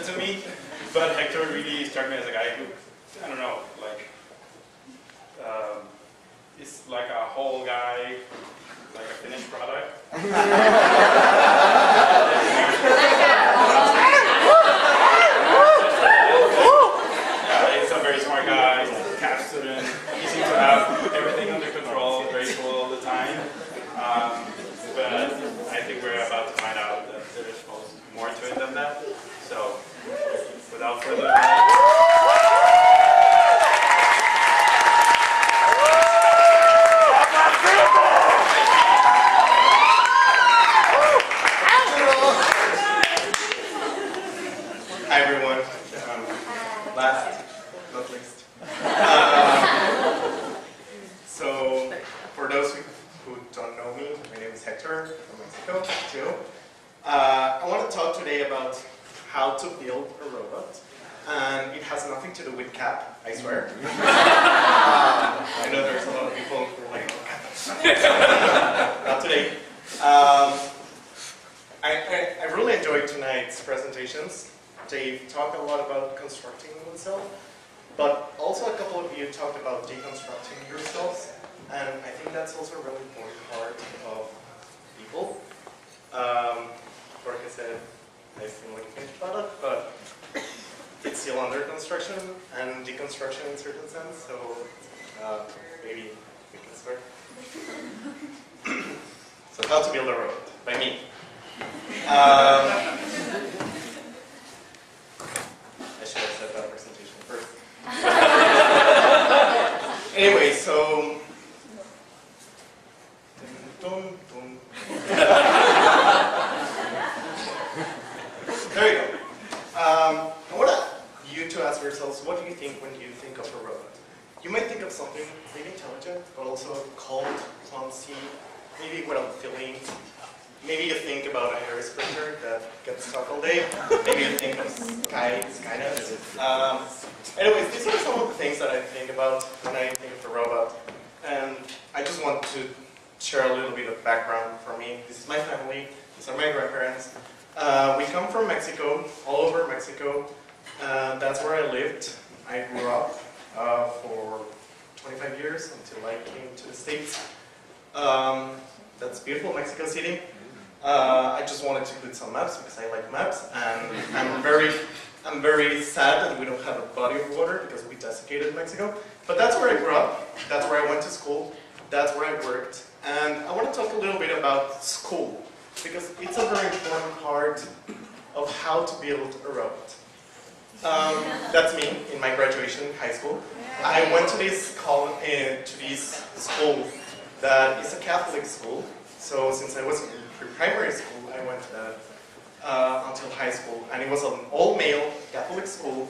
to me, but Hector really struck me as a guy who, I don't know, like, is like a whole guy, like a finished product. He's a very smart guy, CAP student. He seems to have everything under control, very cool all the time. But I think we're about to find out that there's more to it than that. So, without further ado. Hi everyone. Last, not least. So, for those who don't know me, my name is Hector from Mexico too. I want to talk today about how to build a robot, and it has nothing to do with CAP, I swear. I know there's a lot of people who are like, not today. I really enjoyed tonight's presentations. They talked a lot about constructing oneself, but also a couple of you talked about deconstructing yourselves, and I think that's also a really important part of people. Like I said, I feel like a finished product, but it's still under construction and deconstruction in a certain sense, so maybe we can start. So how to build a robot, by me. I should have said that presentation first. Anyway, so there you go. I want you to ask yourselves, what do you think when you think of a robot? You might think of something really intelligent, but also cold, clumsy, maybe without feelings. Maybe you think about a hair sprinter that gets stuck all day. Maybe you think of Skynet. Anyways, these are some of the things that I think about when I think of a robot. And I just want to share a little bit of background for me. This is my family. These are my grandparents. We come from Mexico, all over Mexico. That's where I lived. I grew up for 25 years until I came to the States. That's beautiful Mexico City. I just wanted to put some maps because I like maps, and I'm very sad that we don't have a body of water because we desiccated Mexico. But that's where I grew up. That's where I went to school. That's where I worked. And I want to talk a little bit about school because it's a very important part of how to build a robot. That's me in my graduation high school. I went to this school that is a Catholic school. So since I was in pre-primary school, I went until high school, and it was an all-male Catholic school,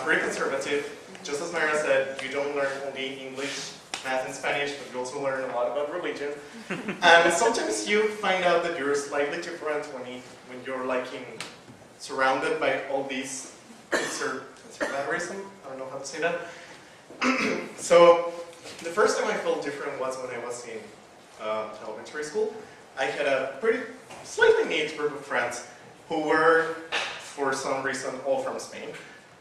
pretty conservative. Just as Myra said, you don't learn only English, math, and Spanish, but you also learn a lot about religion. And sometimes you find out that you're slightly different when you're like surrounded by all these conservatism. I don't know how to say that. So the first time I felt different was when I was in elementary school. I had a slightly neat group of friends who were, for some reason, all from Spain.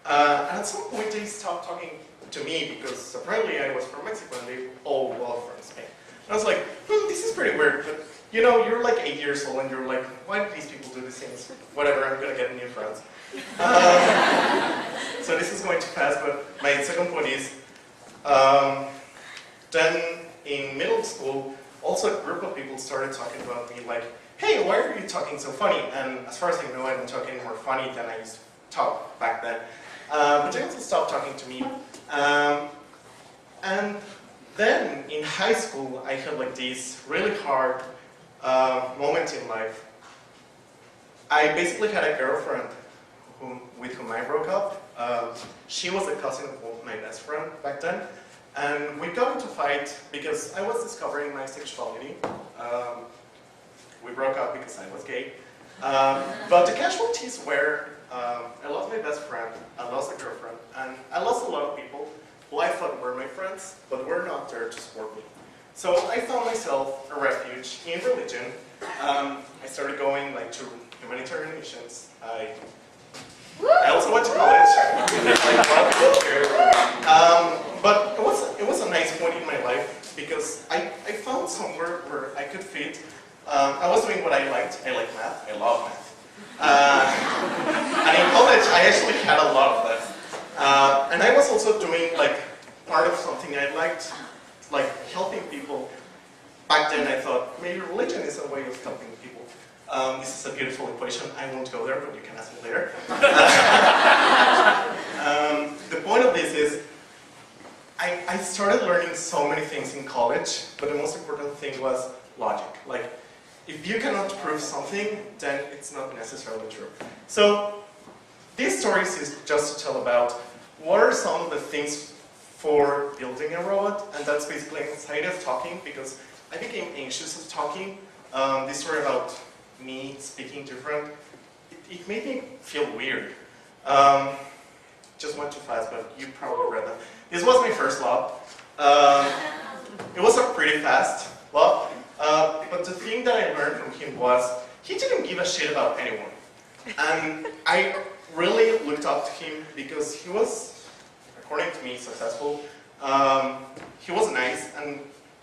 And at some point they stopped talking to me because apparently I was from Mexico and they all were from Spain. And I was like, this is pretty weird, but you know, you're like 8 years old and you're like, why do these people do these things? Whatever, I'm gonna get new friends. So this is going too fast, but my second point is, then in middle school, also a group of people started talking about me like, hey, why are you talking so funny? And as far as I know, I'm talking more funny than I used to talk back then. But they also stopped talking to me. And then in high school, I had like this really hard moment in life. I basically had a girlfriend with whom I broke up. She was a cousin of my best friend back then. And we got into a fight because I was discovering my sexuality. We broke up because I was gay. But the casualties were, I lost my best friend, I lost a girlfriend, and I lost a lot of people who I thought were my friends, but were not there to support me. So I found myself a refuge in religion. I started going like to humanitarian missions. I college, I actually had a lot of them. And I was also doing like part of something I liked, like helping people. Back then I thought maybe religion is a way of helping people. This is a beautiful equation. I won't go there, but you can ask me later. The point of this is, I started learning so many things in college, but the most important thing was logic. Like, if you cannot prove something, then it's not necessarily true. So, these stories is just to tell about what are some of the things for building a robot, and that's basically anxiety of talking, because I became anxious of talking. This story about me speaking different, it made me feel weird. Just went too fast, but you probably read that. This was my first lab. It was a pretty fast lab, but the thing that I learned from him was he didn't give a shit about anyone. And I really looked up to him because he was, according to me, successful. He was nice, and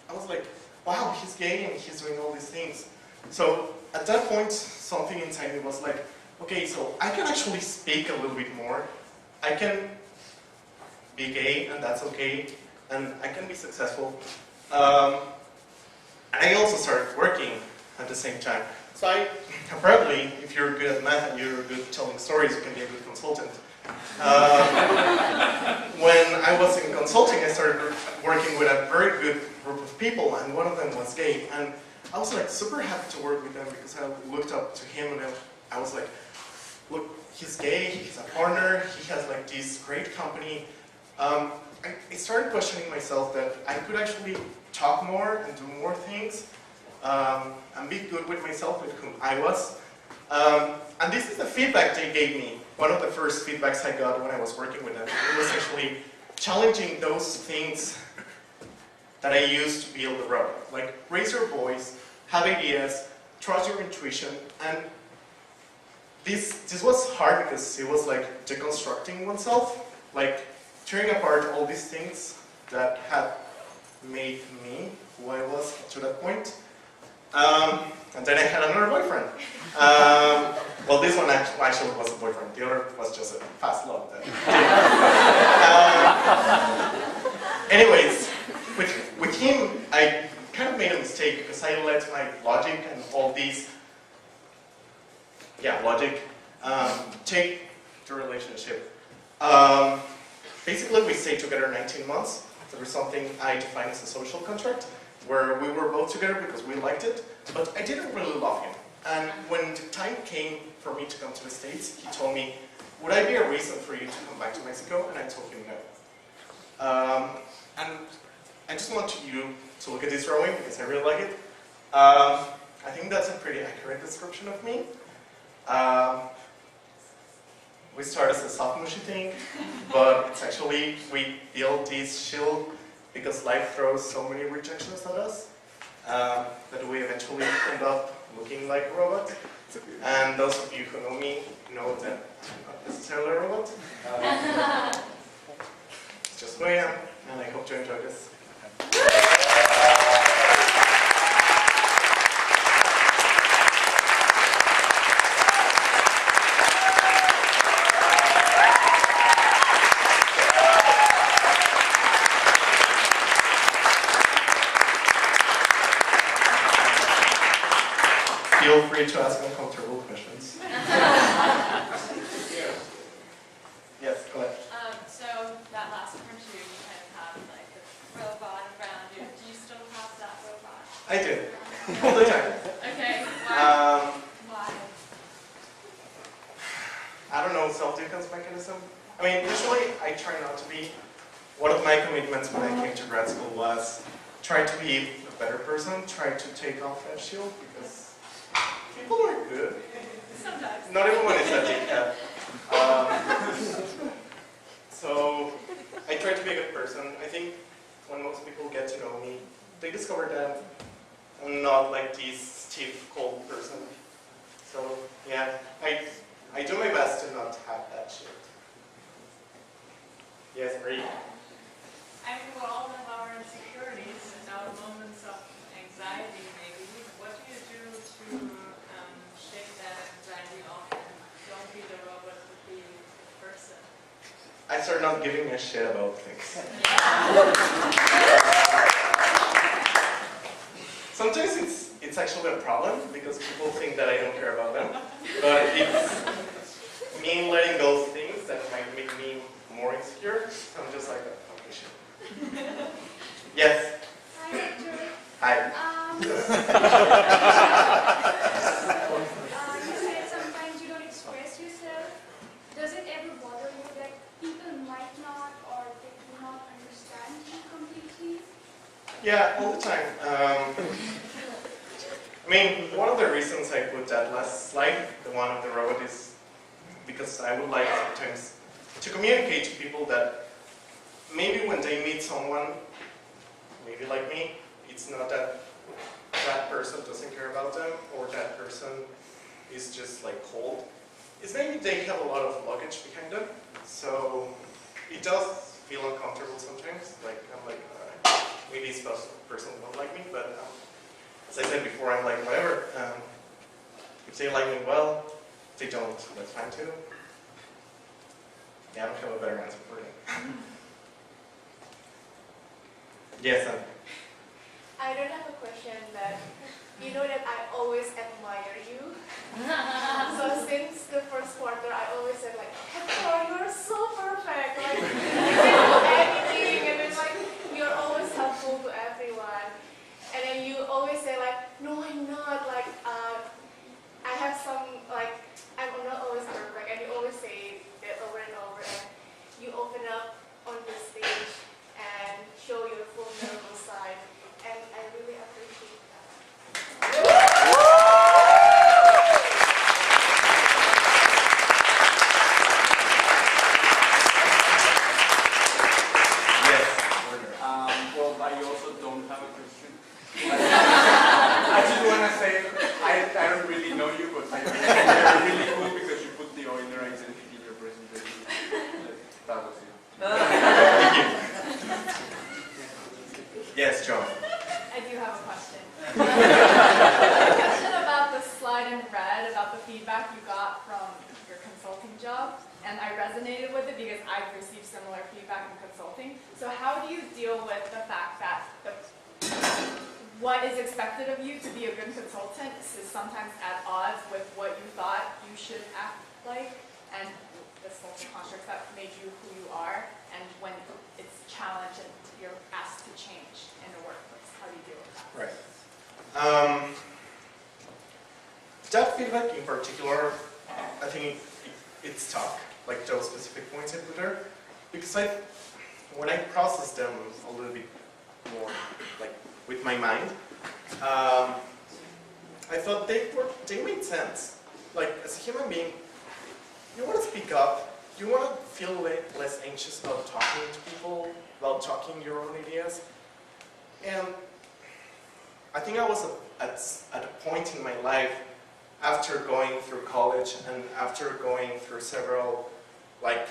I was like, wow, he's gay and he's doing all these things. So at that point, something inside me was like, okay, so I can actually speak a little bit more. I can be gay, and that's okay, and I can be successful. I also started working at the same time. So apparently, if you're good at math and you're good at telling stories, you can be a good consultant. When I was in consulting, I started working with a very good group of people, and one of them was gay. And I was like super happy to work with them because I looked up to him, and I was like, look, he's gay, he's a partner, he has like this great company. I started questioning myself that I could actually talk more and do more things, and be good with myself, with whom I was. And this is the feedback they gave me. One of the first feedbacks I got when I was working with them. It was actually challenging those things that I used to build the robot. Like, raise your voice, have ideas, trust your intuition, and this was hard because it was like deconstructing oneself, like tearing apart all these things that had made me who I was to that point. And then I had another boyfriend. Well, this one actually was a boyfriend. The other was just a fast love. Anyways, with him, I kind of made a mistake because I let my logic and all these, logic, take the relationship. Basically, we stayed together 19 months. There was something I defined as a social contract, where we were both together because we liked it, but I didn't really love him. And when the time came for me to come to the States, he told me, would I be a reason for you to come back to Mexico? And I told him no. And I just want you to look at this drawing because I really like it. I think that's a pretty accurate description of me. We started as a soft mushy thing, but it's actually, we built this shield because life throws so many rejections at us that we eventually end up looking like a robot. And those of you who know me know that I'm not necessarily a robot. It's just who I am, and I hope you enjoy this. Feel free to ask uncomfortable questions. Yes, go ahead. So that last picture, you kind of have like a robot around you. Do you still have that robot? I do. All the time. Okay. Why? Why? I don't know, self-defense mechanism. I mean, usually I try not to be. One of my commitments when I came to grad school was try to be a better person, try to take off that shield because people are good. Sometimes. Not everyone is a dickhead. So I try to be a good person. I think when most people get to know me, they discover that I'm not like this stiff, cold person. So yeah, I do my best to not have that shit. Yes, Marie? I mean, we all have our insecurities and our moments of anxiety, maybe. What do you do to shake that anxiety off and don't be the robot, but be I started not giving a shit about things. Sometimes it's actually a problem because people think that I don't care about them, but it's me letting go of things that might make me more insecure. So I'm just like, okay, shit. Yes. Hi, Hector. Hi. You said sometimes you don't express yourself. Does it ever bother you that people might not or they do not understand you completely? Yeah, all the time. I mean, one of the reasons I put that last slide, the one of the robot, is because I would like sometimes to communicate to people that maybe when they meet someone, maybe like me, it's not that that person doesn't care about them or that person is just like cold. It's maybe they have a lot of luggage behind them, so it does feel uncomfortable sometimes. Like I'm like, maybe this person won't like me, but as I said before, I'm like whatever. If they like me, well. If they don't, that's fine too. Yeah, I don't have a better answer for it. Yes, I don't have a question, but you know that I always admire you. So since the first quarter, I always said like, Hector, you're so perfect. Like you can do anything, and it's like you're always helpful to everyone. And then you always say like, no, I'm not. Like I have some like I'm not always perfect, and you always say that over and over. And you open up on the stage and show your full nervous side. And I really appreciate that. yes. Well, I also don't have a question. I just want to say, I don't really know you, but I think you're really cool because you put the Euler identity in your presentation. That was it. Thank you. Yes, John. I do have a question. A question about the slide in red, about the feedback you got from your consulting job, and I resonated with it because I've received similar feedback in consulting. So how do you deal with the fact that what is expected of you to be a good consultant is sometimes at odds with what you thought you should act like, and the social constructs that made you who you are, and when it's challenged and you're asked to change in the workplace? How do you deal with that? Right. That feedback in particular, I think it's tough, like those specific points I put there, because when I process them a little bit more, like with my mind, I thought they made sense. Like as a human being, you want to speak up, you want to feel less anxious about talking to people, about talking your own ideas, and I think I was at a point in my life after going through college and after going through several like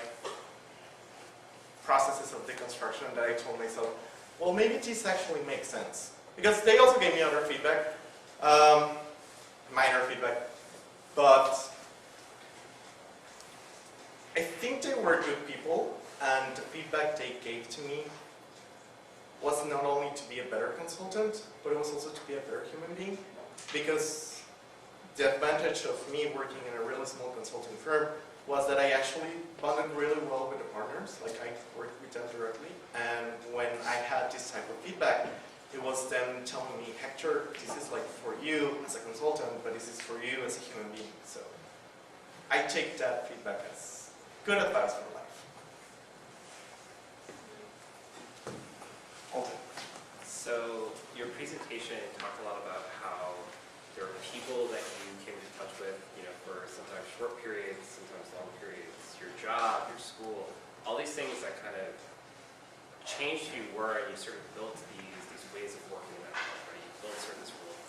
processes of deconstruction that I told myself, well, maybe this actually makes sense. Because they also gave me other feedback, minor feedback, but I think they were good people, and the feedback they gave to me was not only to be a better consultant, but it was also to be a better human being, because the advantage of me working in a really small consulting firm was that I actually bonded really well with the partners, like I worked with them directly, and when I had this type of feedback, it was them telling me, Hector, this is like for you as a consultant, but this is for you as a human being. So I take that feedback as good advice for life. Alton. So your presentation talked a lot about how there are people that you came into touch with, for sometimes short periods, sometimes long periods, your job, your school, all these things that kind of changed who you were, and you sort of built these ways of working in that world, right? You built sort of this rule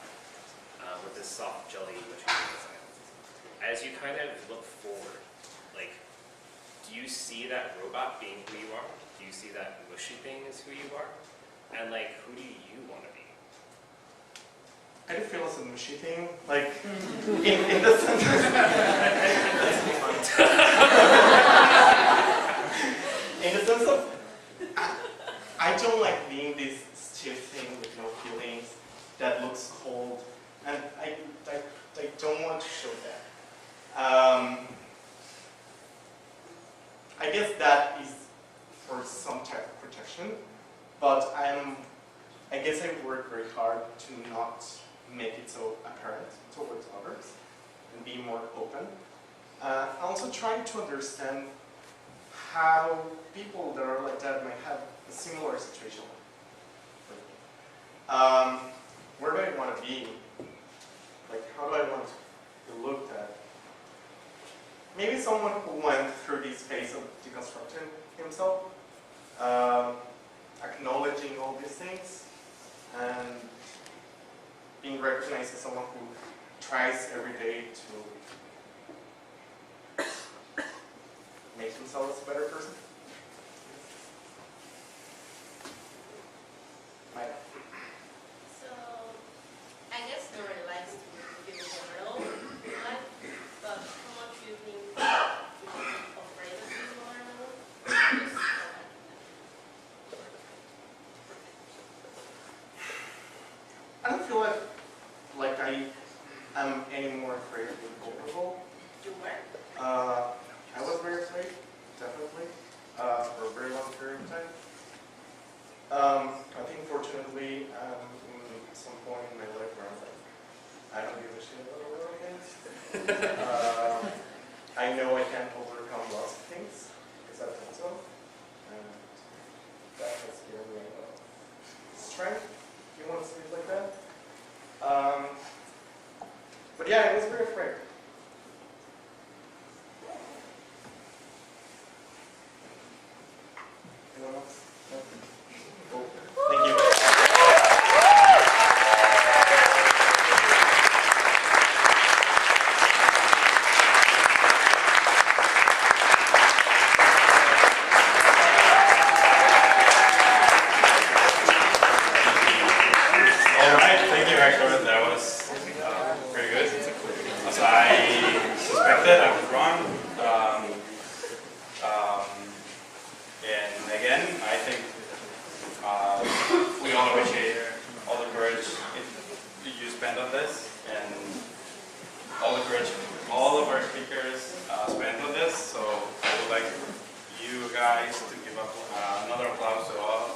with this soft jelly material design. As you kind of look forward, like, do you see that robot being who you are? Do you see that mushy thing as who you are? And like, who do you want to be? I do feel it's a mushy thing, like, in the sense. I guess that is for some type of protection, but I guess I work very hard to not make it so apparent towards others and be more open. Also trying to understand how people that are like that might have a similar situation. Where do I want to be? Like, how do I want to be looked at? Maybe someone who went through this phase of deconstructing himself, acknowledging all these things, and being recognized as someone who tries every day to make themselves a better person. Maya. So, I guess nobody likes to be vulnerable in life, but how much do you think you're afraid of being vulnerable? I don't feel like I am any more afraid of being vulnerable. You were? I was very afraid, definitely, for a very long period of time. I think fortunately, in some point in my life where I was like, I don't give a shit about the world again. I know I can overcome lots of things, because I've done so. And that has given me a lot of strength, if you want to say it like that. But yeah, I was very afraid. Anyone else? No? Cool. Thank you. All right, thank you, Hector. That was pretty good. As I suspected, I was wrong. And again, I think we all appreciate all the courage you spent on this, and all the courage all of our speakers spent on this. So I would like you guys to give up another applause to all.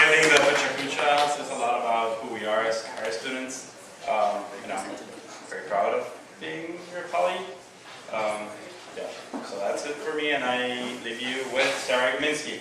I think that what Chakucha says a lot about who we are as students. And I'm very proud of being your colleague. Yeah, so that's it for me, and I leave you with Sarah Gminski.